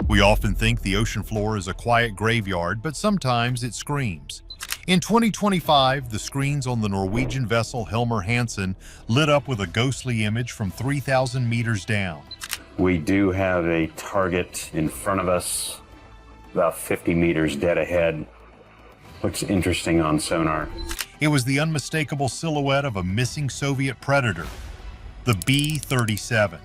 We often think the ocean floor is a quiet graveyard, but sometimes it screams. In 2025, the screens on the Norwegian vessel Helmer Hansen lit up with a ghostly image from 3,000 meters down. We do have a target in front of us, about 50 meters dead ahead. Looks interesting on sonar. It was the unmistakable silhouette of a missing Soviet predator, the B-37.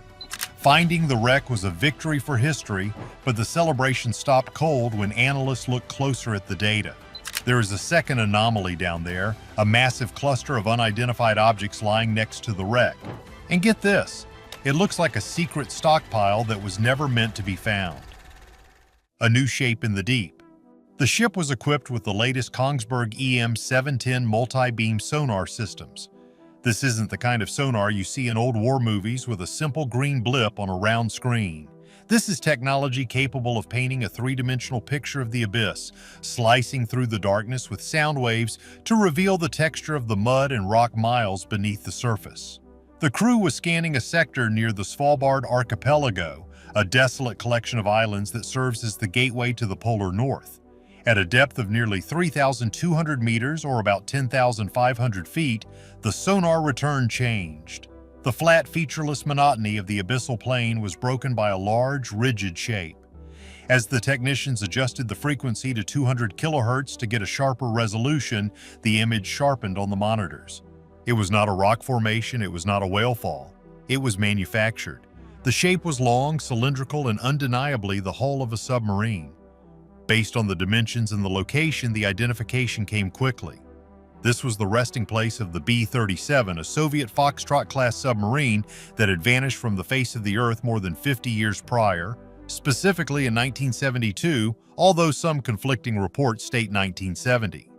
Finding the wreck was a victory for history, but the celebration stopped cold when analysts looked closer at the data. There is a second anomaly down there, a massive cluster of unidentified objects lying next to the wreck. And get this, it looks like a secret stockpile that was never meant to be found. A new shape in the deep. The ship was equipped with the latest Kongsberg EM-710 multi-beam sonar systems. This isn't the kind of sonar you see in old war movies with a simple green blip on a round screen. This is technology capable of painting a three-dimensional picture of the abyss, slicing through the darkness with sound waves to reveal the texture of the mud and rock miles beneath the surface. The crew was scanning a sector near the Svalbard archipelago, a desolate collection of islands that serves as the gateway to the polar north. At a depth of nearly 3,200 meters, or about 10,500 feet, the sonar return changed. The flat, featureless monotony of the abyssal plain was broken by a large, rigid shape. As the technicians adjusted the frequency to 200 kilohertz to get a sharper resolution, the image sharpened on the monitors. It was not a rock formation, it was not a whale fall. It was manufactured. The shape was long, cylindrical, and undeniably the hull of a submarine. Based on the dimensions and the location, the identification came quickly. This was the resting place of the B-37, a Soviet Foxtrot-class submarine that had vanished from the face of the Earth more than 50 years prior, specifically in 1972, although some conflicting reports state 1970.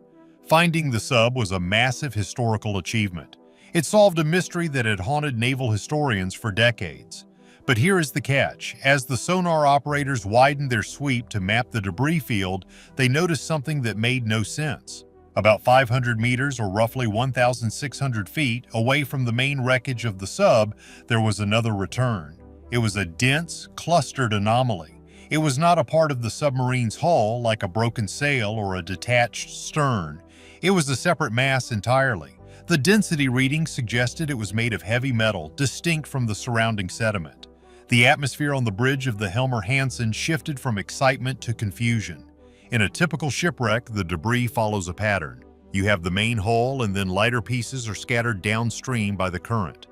Finding the sub was a massive historical achievement. It solved a mystery that had haunted naval historians for decades. But here is the catch. As the sonar operators widened their sweep to map the debris field, they noticed something that made no sense. About 500 meters, or roughly 1,600 feet, away from the main wreckage of the sub, there was another return. It was a dense, clustered anomaly. It was not a part of the submarine's hull, like a broken sail or a detached stern. It was a separate mass entirely. The density reading suggested it was made of heavy metal, distinct from the surrounding sediment. The atmosphere on the bridge of the Helmer Hansen shifted from excitement to confusion. In a typical shipwreck, the debris follows a pattern. You have the main hull, and then lighter pieces are scattered downstream by the current.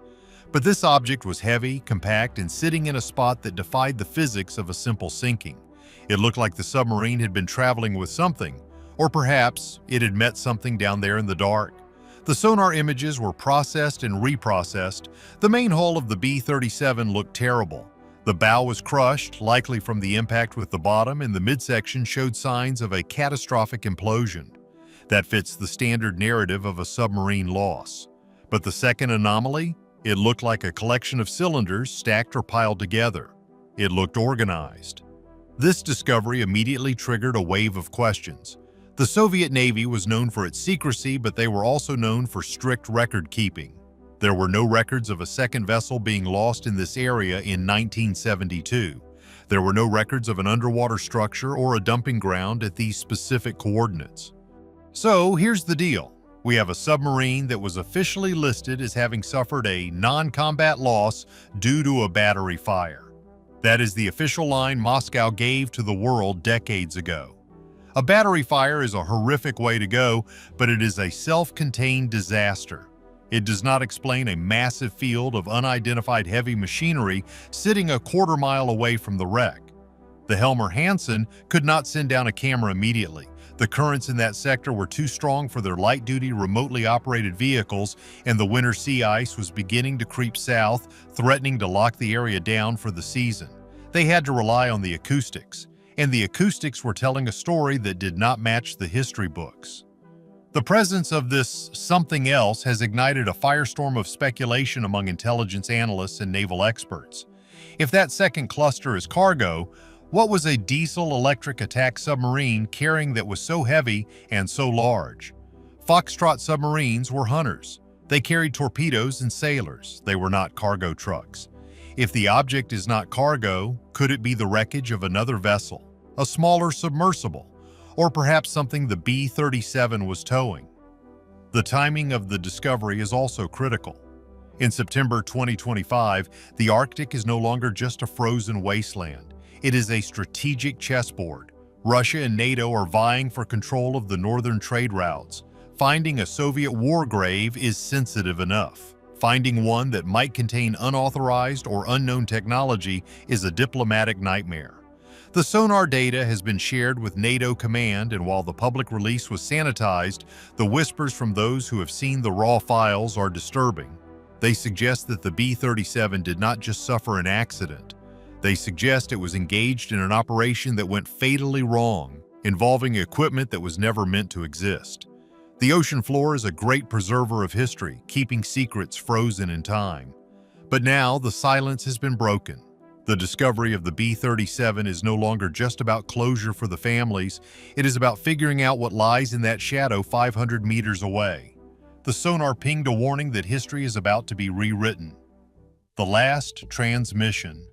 But this object was heavy, compact, and sitting in a spot that defied the physics of a simple sinking. It looked like the submarine had been traveling with something, or perhaps it had met something down there in the dark. The sonar images were processed and reprocessed. The main hull of the B-37 looked terrible. The bow was crushed, likely from the impact with the bottom, and the midsection showed signs of a catastrophic implosion. That fits the standard narrative of a submarine loss. But the second anomaly? It looked like a collection of cylinders stacked or piled together. It looked organized. This discovery immediately triggered a wave of questions. The Soviet Navy was known for its secrecy, but they were also known for strict record-keeping. There were no records of a second vessel being lost in this area in 1972. There were no records of an underwater structure or a dumping ground at these specific coordinates. So here's the deal. We have a submarine that was officially listed as having suffered a non-combat loss due to a battery fire. That is the official line Moscow gave to the world decades ago. A battery fire is a horrific way to go, but it is a self-contained disaster. It does not explain a massive field of unidentified heavy machinery sitting a quarter-mile away from the wreck. The Helmer Hansen could not send down a camera immediately. The currents in that sector were too strong for their light-duty, remotely operated vehicles, and the winter sea ice was beginning to creep south, threatening to lock the area down for the season. They had to rely on the acoustics, and the acoustics were telling a story that did not match the history books. The presence of this something else has ignited a firestorm of speculation among intelligence analysts and naval experts. If that second cluster is cargo, what was a diesel-electric attack submarine carrying that was so heavy and so large? Foxtrot submarines were hunters. They carried torpedoes and sailors. They were not cargo trucks. If the object is not cargo, could it be the wreckage of another vessel, a smaller submersible, or perhaps something the B-37 was towing? The timing of the discovery is also critical. In September 2025, the Arctic is no longer just a frozen wasteland. It is a strategic chessboard. Russia and NATO are vying for control of the northern trade routes. Finding a Soviet war grave is sensitive enough. Finding one that might contain unauthorized or unknown technology is a diplomatic nightmare. The sonar data has been shared with NATO command, and while the public release was sanitized, the whispers from those who have seen the raw files are disturbing. They suggest that the B-37 did not just suffer an accident. They suggest it was engaged in an operation that went fatally wrong, involving equipment that was never meant to exist. The ocean floor is a great preserver of history, keeping secrets frozen in time. But now the silence has been broken. The discovery of the B-37 is no longer just about closure for the families. It is about figuring out what lies in that shadow 500 meters away. The sonar pinged a warning that history is about to be rewritten. The last transmission.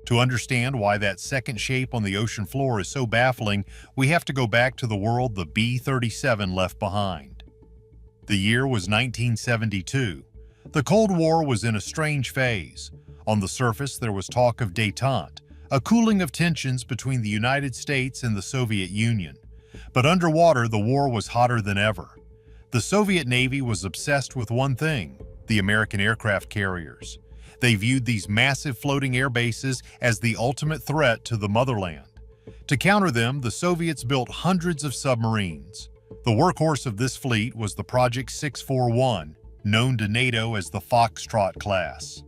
To understand why that second shape on the ocean floor is so baffling, we have to go back to the world the B-37 left behind. The year was 1972. The Cold War was in a strange phase. On the surface, there was talk of détente, a cooling of tensions between the United States and the Soviet Union. But underwater, the war was hotter than ever. The Soviet Navy was obsessed with one thing: the American aircraft carriers. They viewed these massive floating air bases as the ultimate threat to the motherland. To counter them, the Soviets built hundreds of submarines. The workhorse of this fleet was the Project 641, known to NATO as the Foxtrot class.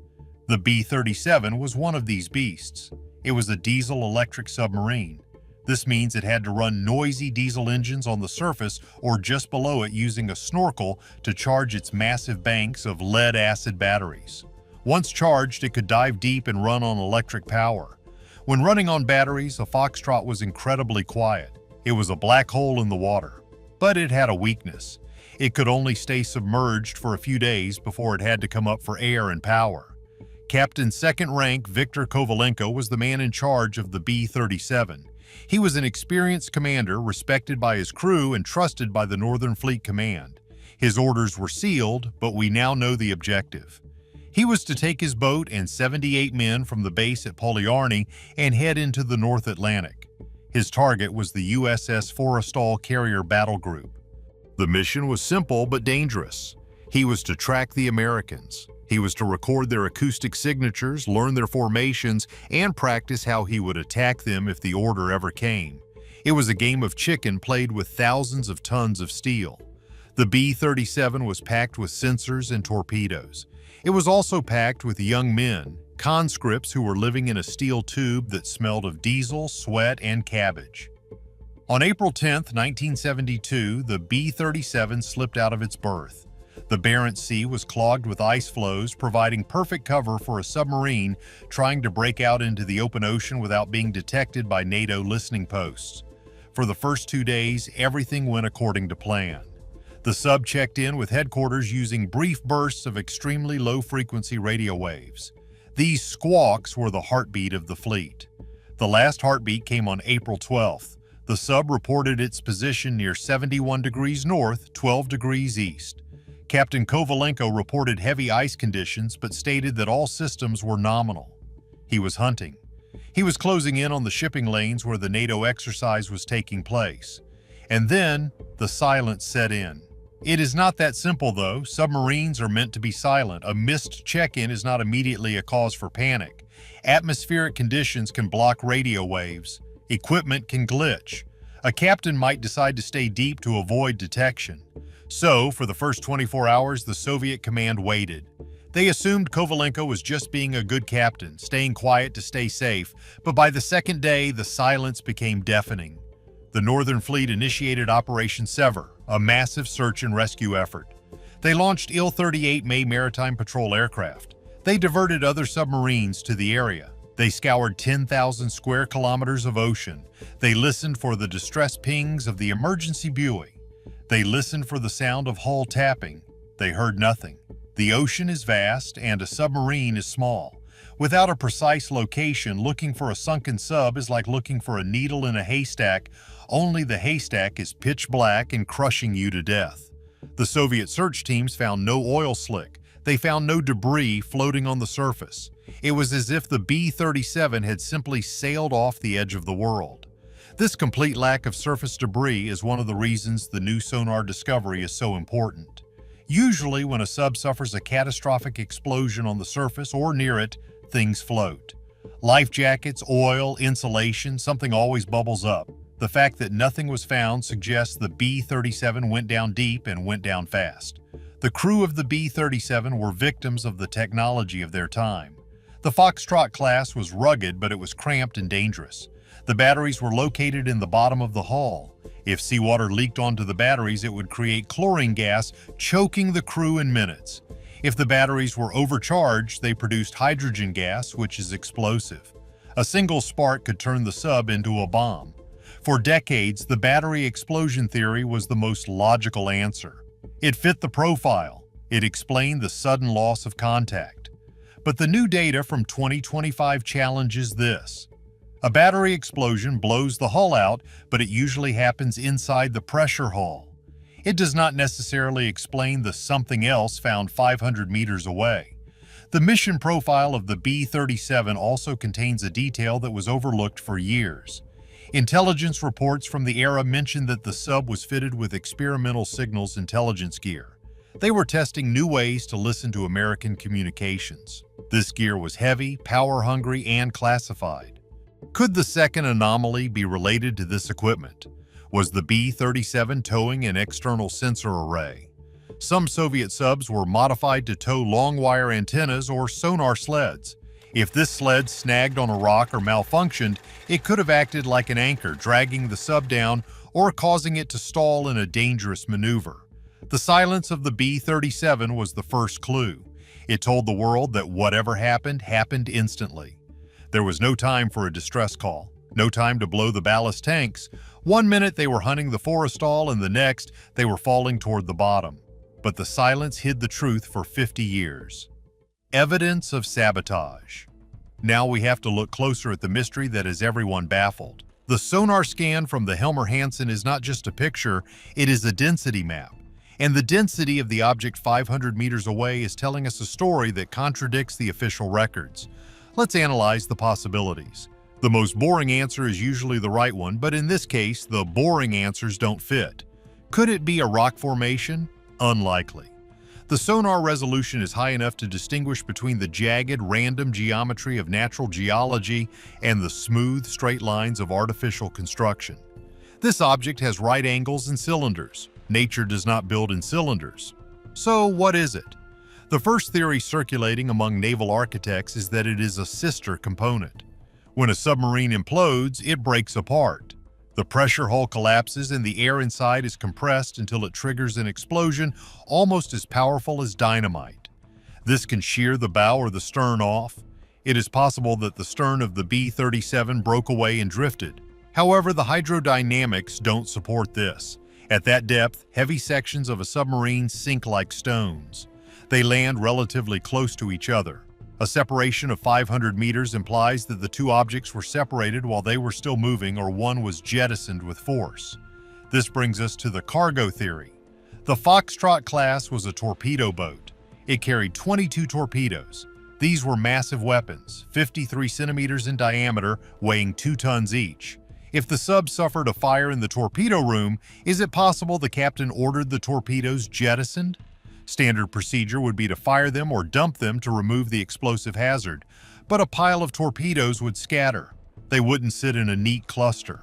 The B-37 was one of these beasts. It was a diesel-electric submarine. This means it had to run noisy diesel engines on the surface or just below it using a snorkel to charge its massive banks of lead-acid batteries. Once charged, it could dive deep and run on electric power. When running on batteries, a Foxtrot was incredibly quiet. It was a black hole in the water. But it had a weakness. It could only stay submerged for a few days before it had to come up for air and power. Captain Second Rank Viktor Kovalenko was the man in charge of the B-37. He was an experienced commander, respected by his crew and trusted by the Northern Fleet Command. His orders were sealed, but we now know the objective. He was to take his boat and 78 men from the base at Polyarny and head into the North Atlantic. His target was the USS Forrestal Carrier Battle Group. The mission was simple but dangerous. He was to track the Americans. He was to record their acoustic signatures, learn their formations, and practice how he would attack them if the order ever came. It was a game of chicken played with thousands of tons of steel. The B-37 was packed with sensors and torpedoes. It was also packed with young men, conscripts who were living in a steel tube that smelled of diesel, sweat, and cabbage. On April 10, 1972, the B-37 slipped out of its berth. The Barents Sea was clogged with ice floes, providing perfect cover for a submarine trying to break out into the open ocean without being detected by NATO listening posts. For the first 2 days, everything went according to plan. The sub checked in with headquarters using brief bursts of extremely low-frequency radio waves. These squawks were the heartbeat of the fleet. The last heartbeat came on April 12th. The sub reported its position near 71 degrees north, 12 degrees east. Captain Kovalenko reported heavy ice conditions but stated that all systems were nominal. He was hunting. He was closing in on the shipping lanes where the NATO exercise was taking place. And then the silence set in. It is not that simple, though. Submarines are meant to be silent. A missed check-in is not immediately a cause for panic. Atmospheric conditions can block radio waves. Equipment can glitch. A captain might decide to stay deep to avoid detection. So, for the first 24 hours, the Soviet command waited. They assumed Kovalenko was just being a good captain, staying quiet to stay safe, but by the second day, the silence became deafening. The Northern Fleet initiated Operation Sever, a massive search and rescue effort. They launched Il-38 May maritime patrol aircraft. They diverted other submarines to the area. They scoured 10,000 square kilometers of ocean. They listened for the distress pings of the emergency buoy. They listened for the sound of hull tapping. They heard nothing. The ocean is vast and a submarine is small. Without a precise location, looking for a sunken sub is like looking for a needle in a haystack, only the haystack is pitch black and crushing you to death. The Soviet search teams found no oil slick. They found no debris floating on the surface. It was as if the B-37 had simply sailed off the edge of the world. This complete lack of surface debris is one of the reasons the new sonar discovery is so important. Usually, when a sub suffers a catastrophic explosion on the surface or near it, things float. Life jackets, oil, insulation, something always bubbles up. The fact that nothing was found suggests the B-37 went down deep and went down fast. The crew of the B-37 were victims of the technology of their time. The Foxtrot class was rugged, but it was cramped and dangerous. The batteries were located in the bottom of the hull. If seawater leaked onto the batteries, it would create chlorine gas, choking the crew in minutes. If the batteries were overcharged, they produced hydrogen gas, which is explosive. A single spark could turn the sub into a bomb. For decades, the battery explosion theory was the most logical answer. It fit the profile. It explained the sudden loss of contact. But the new data from 2025 challenges this. A battery explosion blows the hull out, but it usually happens inside the pressure hull. It does not necessarily explain the something else found 500 meters away. The mission profile of the B-37 also contains a detail that was overlooked for years. Intelligence reports from the era mentioned that the sub was fitted with experimental signals intelligence gear. They were testing new ways to listen to American communications. This gear was heavy, power-hungry, and classified. Could the second anomaly be related to this equipment? Was the B-37 towing an external sensor array? Some Soviet subs were modified to tow long-wire antennas or sonar sleds. If this sled snagged on a rock or malfunctioned, it could have acted like an anchor, dragging the sub down or causing it to stall in a dangerous maneuver. The silence of the B-37 was the first clue. It told the world that whatever happened, happened instantly. There was no time for a distress call, no time to blow the ballast tanks. One minute they were hunting the Forrestal and the next they were falling toward the bottom. But the silence hid the truth for 50 years. Evidence of sabotage. Now we have to look closer at the mystery that has everyone baffled. The sonar scan from the Helmer Hansen is not just a picture, it is a density map. And the density of the object 500 meters away is telling us a story that contradicts the official records. Let's analyze the possibilities. The most boring answer is usually the right one, but in this case, the boring answers don't fit. Could it be a rock formation? Unlikely. The sonar resolution is high enough to distinguish between the jagged, random geometry of natural geology and the smooth, straight lines of artificial construction. This object has right angles and cylinders. Nature does not build in cylinders. So what is it? The first theory circulating among naval architects is that it is a sister component. When a submarine implodes, it breaks apart. The pressure hull collapses and the air inside is compressed until it triggers an explosion almost as powerful as dynamite. This can shear the bow or the stern off. It is possible that the stern of the B-37 broke away and drifted. However, the hydrodynamics don't support this. At that depth, heavy sections of a submarine sink like stones. They land relatively close to each other. A separation of 500 meters implies that the two objects were separated while they were still moving, or one was jettisoned with force. This brings us to the cargo theory. The Foxtrot class was a torpedo boat. It carried 22 torpedoes. These were massive weapons, 53 centimeters in diameter, weighing 2 tons each. If the sub suffered a fire in the torpedo room, is it possible the captain ordered the torpedoes jettisoned? Standard procedure would be to fire them or dump them to remove the explosive hazard, but a pile of torpedoes would scatter. They wouldn't sit in a neat cluster.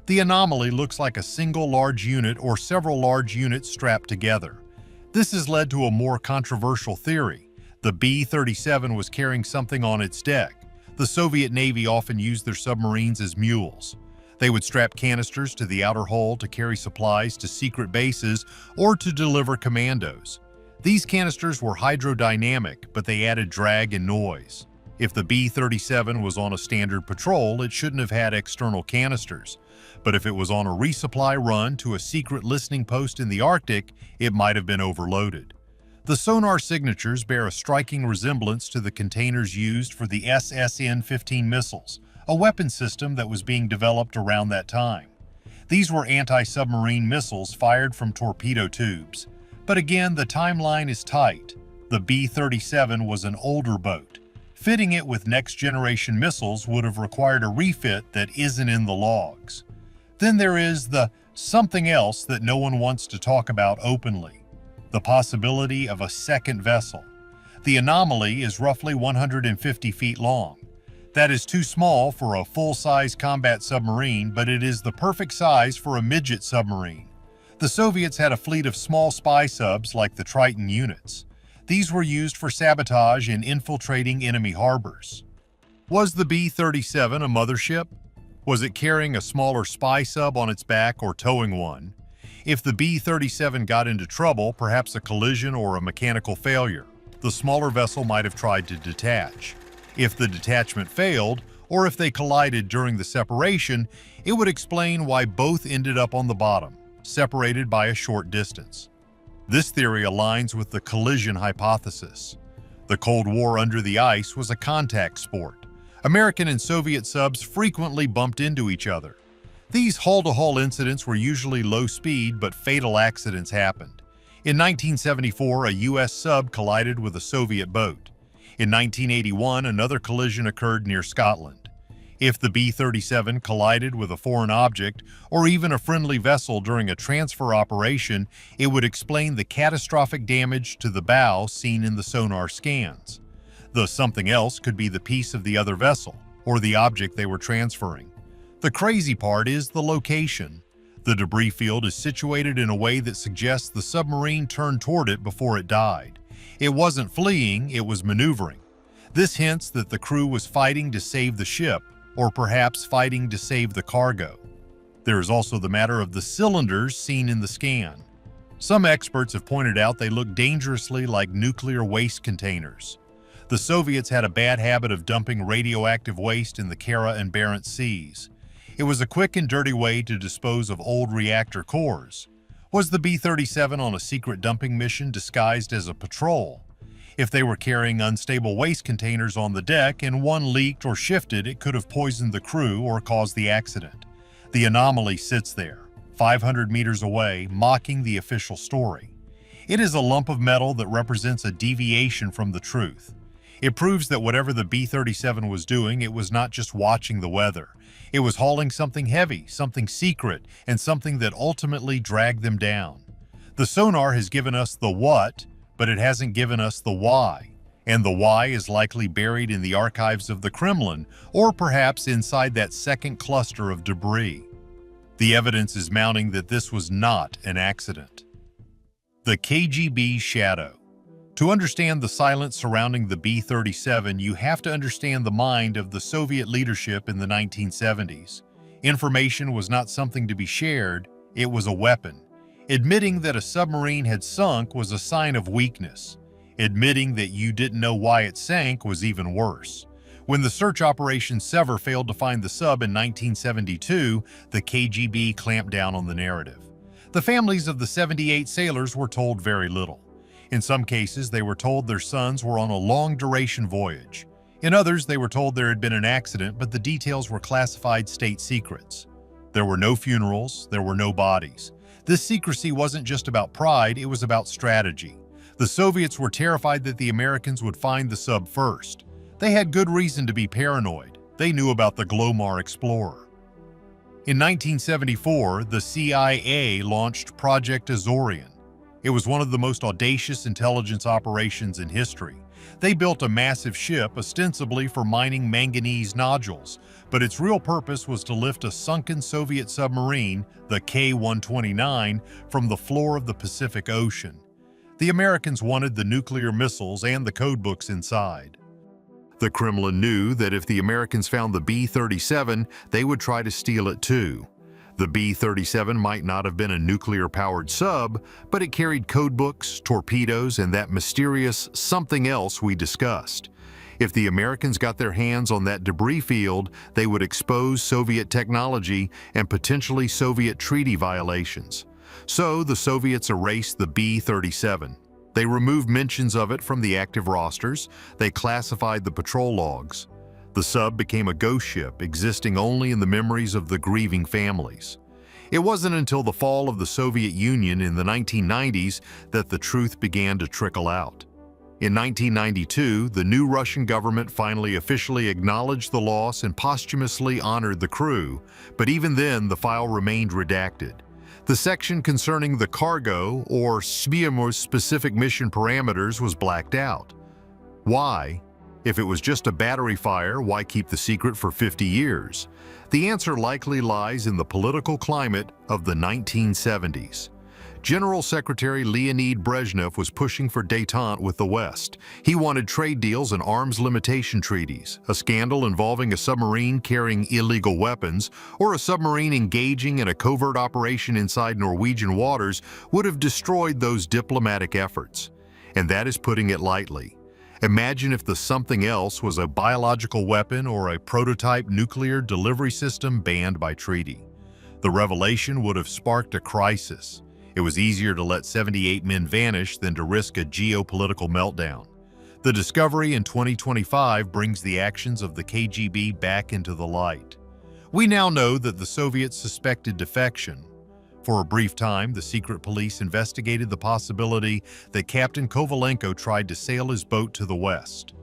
The Anomaly looks like a single large unit or several large units strapped together. This has led to a more controversial theory. The B-37 was carrying something on its deck. The Soviet Navy often used their submarines as mules. They would strap canisters to the outer hull to carry supplies to secret bases or to deliver commandos. These canisters were hydrodynamic, but they added drag and noise. If the B-37 was on a standard patrol, it shouldn't have had external canisters. But if it was on a resupply run to a secret listening post in the Arctic, it might have been overloaded. The sonar signatures bear a striking resemblance to the containers used for the SSN-15 missiles, a weapon system that was being developed around that time. These were anti-submarine missiles fired from torpedo tubes. But again, the timeline is tight. The B-37 was an older boat. Fitting it with next-generation missiles would have required a refit that isn't in the logs. Then there is the something else that no one wants to talk about openly: the possibility of a second vessel. The Anomaly is roughly 150 feet long. That is too small for a full-size combat submarine, but it is the perfect size for a midget submarine. The Soviets had a fleet of small spy subs like the Triton units. These were used for sabotage and infiltrating enemy harbors. Was the B-37 a mothership? Was it carrying a smaller spy sub on its back or towing one? If the B-37 got into trouble, perhaps a collision or a mechanical failure, the smaller vessel might have tried to detach. If the detachment failed, or if they collided during the separation, it would explain why both ended up on the bottom, separated by a short distance. This theory aligns with the collision hypothesis. The Cold War under the ice was a contact sport. American and Soviet subs frequently bumped into each other. These hull-to-hull incidents were usually low-speed, but fatal accidents happened. In 1974, a U.S. sub collided with a Soviet boat. In 1981, another collision occurred near Scotland. If the B-37 collided with a foreign object or even a friendly vessel during a transfer operation, it would explain the catastrophic damage to the bow seen in the sonar scans. The something else could be the piece of the other vessel or the object they were transferring. The crazy part is the location. The debris field is situated in a way that suggests the submarine turned toward it before it died. It wasn't fleeing, it was maneuvering. This hints that the crew was fighting to save the ship, or perhaps fighting to save the cargo. There is also the matter of the cylinders seen in the scan. Some experts have pointed out they look dangerously like nuclear waste containers. The Soviets had a bad habit of dumping radioactive waste in the Kara and Barents Seas. It was a quick and dirty way to dispose of old reactor cores. Was the B-37 on a secret dumping mission disguised as a patrol? If they were carrying unstable waste containers on the deck and one leaked or shifted, it could have poisoned the crew or caused the accident. The Anomaly sits there, 500 meters away, mocking the official story. It is a lump of metal that represents a deviation from the truth. It proves that whatever the B-37 was doing, it was not just watching the weather. It was hauling something heavy, something secret, and something that ultimately dragged them down. The sonar has given us the what, but it hasn't given us the why. And the why is likely buried in the archives of the Kremlin, or perhaps inside that second cluster of debris. The evidence is mounting that this was not an accident. The KGB shadow. To understand the silence surrounding the B-37, you have to understand the mind of the Soviet leadership in the 1970s. Information was not something to be shared, it was a weapon. Admitting that a submarine had sunk was a sign of weakness. Admitting that you didn't know why it sank was even worse. When the search operation Sever failed to find the sub in 1972, the KGB clamped down on the narrative. The families of the 78 sailors were told very little. In some cases, they were told their sons were on a long-duration voyage. In others, they were told there had been an accident, but the details were classified state secrets. There were no funerals, there were no bodies. This secrecy wasn't just about pride, it was about strategy. The Soviets were terrified that the Americans would find the sub first. They had good reason to be paranoid. They knew about the Glomar Explorer. In 1974, the CIA launched Project Azorian. It was one of the most audacious intelligence operations in history. They built a massive ship ostensibly for mining manganese nodules, but its real purpose was to lift a sunken Soviet submarine, the K-129, from the floor of the Pacific Ocean. The Americans wanted the nuclear missiles and the codebooks inside. The Kremlin knew that if the Americans found the B-37, they would try to steal it too. The B-37 might not have been a nuclear-powered sub, but it carried codebooks, torpedoes, and that mysterious something else we discussed. If the Americans got their hands on that debris field, they would expose Soviet technology and potentially Soviet treaty violations. So the Soviets erased the B-37. They removed mentions of it from the active rosters. They classified the patrol logs. The sub became a ghost ship, existing only in the memories of the grieving families. It wasn't until the fall of the Soviet Union in the 1990s that the truth began to trickle out. In 1992, the new Russian government finally officially acknowledged the loss and posthumously honored the crew, but even then the file remained redacted. The section concerning the cargo, or SBIMO's specific mission parameters, was blacked out. Why? If it was just a battery fire, why keep the secret for 50 years? The answer likely lies in the political climate of the 1970s. General Secretary Leonid Brezhnev was pushing for détente with the West. He wanted trade deals and arms limitation treaties. A scandal involving a submarine carrying illegal weapons or a submarine engaging in a covert operation inside Norwegian waters would have destroyed those diplomatic efforts. And that is putting it lightly. Imagine if the something else was a biological weapon or a prototype nuclear delivery system banned by treaty. The revelation would have sparked a crisis. It was easier to let 78 men vanish than to risk a geopolitical meltdown. The discovery in 2025 brings the actions of the KGB back into the light. We now know that the Soviets suspected defection. For a brief time, the secret police investigated the possibility that Captain Kovalenko tried to sail his boat to the west.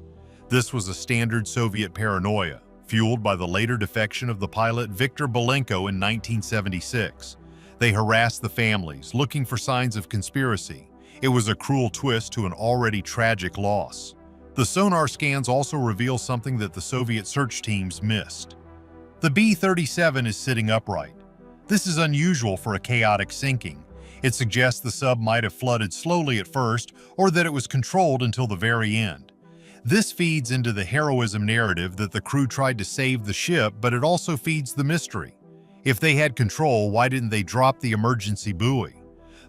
This was a standard Soviet paranoia, fueled by the later defection of the pilot Viktor Belenko in 1976. They harassed the families, looking for signs of conspiracy. It was a cruel twist to an already tragic loss. The sonar scans also reveal something that the Soviet search teams missed. The B-37 is sitting upright. This is unusual for a chaotic sinking. It suggests the sub might have flooded slowly at first, or that it was controlled until the very end. This feeds into the heroism narrative that the crew tried to save the ship, but it also feeds the mystery. If they had control, why didn't they drop the emergency buoy?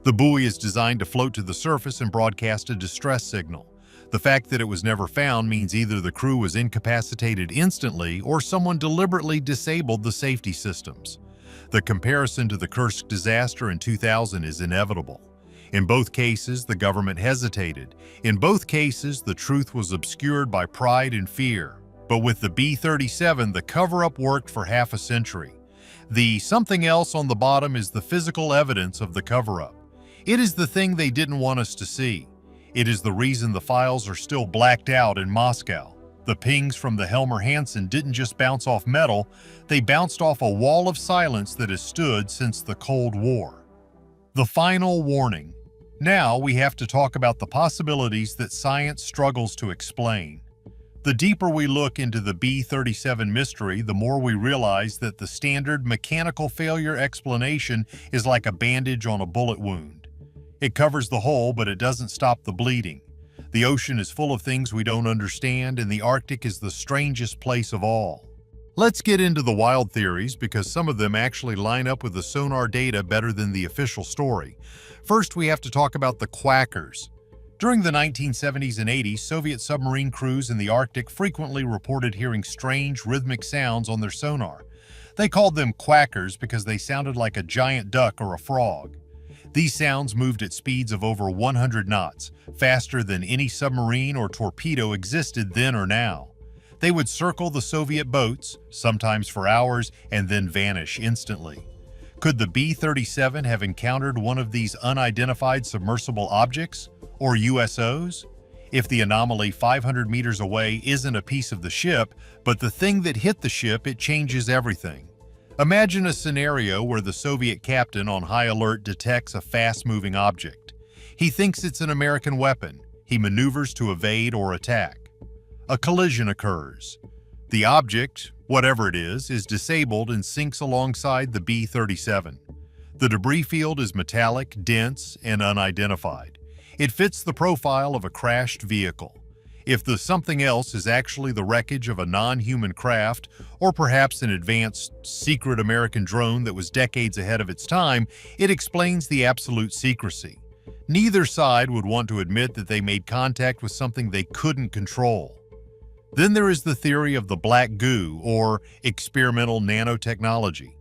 The buoy is designed to float to the surface and broadcast a distress signal. The fact that it was never found means either the crew was incapacitated instantly or someone deliberately disabled the safety systems. The comparison to the Kursk disaster in 2000 is inevitable. In both cases, the government hesitated. In both cases, the truth was obscured by pride and fear. But with the B-37, the cover-up worked for half a century. The something else on the bottom is the physical evidence of the cover-up. It is the thing they didn't want us to see. It is the reason the files are still blacked out in Moscow. The pings from the Helmer Hansen didn't just bounce off metal, they bounced off a wall of silence that has stood since the Cold War. The final warning. Now we have to talk about the possibilities that science struggles to explain. The deeper we look into the B-37 mystery, the more we realize that the standard mechanical failure explanation is like a bandage on a bullet wound. It covers the hole, but it doesn't stop the bleeding. The ocean is full of things we don't understand, and the Arctic is the strangest place of all. Let's get into the wild theories, because some of them actually line up with the sonar data better than the official story. First, we have to talk about the quackers. During the 1970s and 80s, Soviet submarine crews in the Arctic frequently reported hearing strange, rhythmic sounds on their sonar. They called them quackers because they sounded like a giant duck or a frog. These sounds moved at speeds of over 100 knots, faster than any submarine or torpedo existed then or now. They would circle the Soviet boats, sometimes for hours, and then vanish instantly. Could the B-37 have encountered one of these unidentified submersible objects? Or USOs? If the Anomaly 500 meters away isn't a piece of the ship, but the thing that hit the ship, it changes everything. Imagine a scenario where the Soviet captain on high alert detects a fast-moving object. He thinks it's an American weapon. He maneuvers to evade or attack. A collision occurs. The object, whatever it is disabled and sinks alongside the B-37. The debris field is metallic, dense, and unidentified. It fits the profile of a crashed vehicle. If the something else is actually the wreckage of a non-human craft, or perhaps an advanced, secret American drone that was decades ahead of its time, it explains the absolute secrecy. Neither side would want to admit that they made contact with something they couldn't control. Then there is the theory of the black goo, or experimental nanotechnology.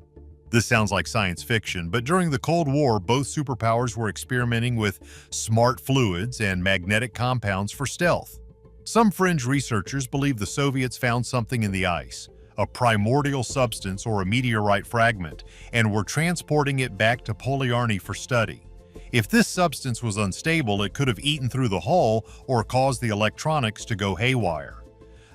This sounds like science fiction, but during the Cold War, both superpowers were experimenting with smart fluids and magnetic compounds for stealth. Some fringe researchers believe the Soviets found something in the ice, a primordial substance or a meteorite fragment, and were transporting it back to Polyarny for study. If this substance was unstable, it could have eaten through the hull or caused the electronics to go haywire.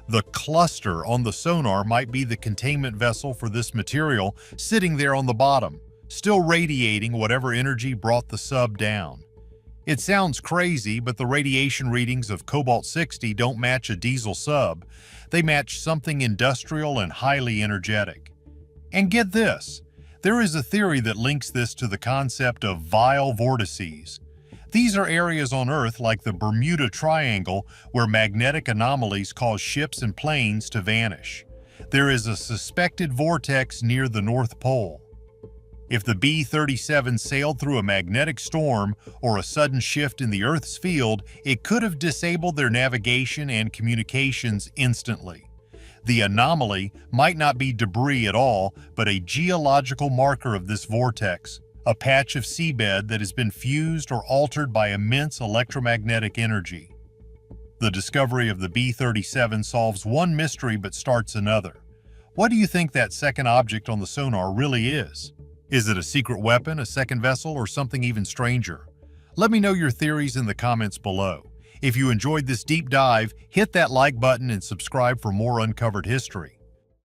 The cluster on the sonar might be the containment vessel for this material sitting there on the bottom, still radiating whatever energy brought the sub down. It sounds crazy, but the radiation readings of Cobalt-60 don't match a diesel sub. They match something industrial and highly energetic. And get this, there is a theory that links this to the concept of vile vortices. These are areas on Earth like the Bermuda Triangle where magnetic anomalies cause ships and planes to vanish. There is a suspected vortex near the North Pole. If the B-37 sailed through a magnetic storm or a sudden shift in the Earth's field, it could have disabled their navigation and communications instantly. The anomaly might not be debris at all, but a geological marker of this vortex, a patch of seabed that has been fused or altered by immense electromagnetic energy. The discovery of the B-37 solves one mystery but starts another. What do you think that second object on the sonar really is? Is it a secret weapon, a second vessel, or something even stranger? Let me know your theories in the comments below. If you enjoyed this deep dive, hit that like button and subscribe for more uncovered history.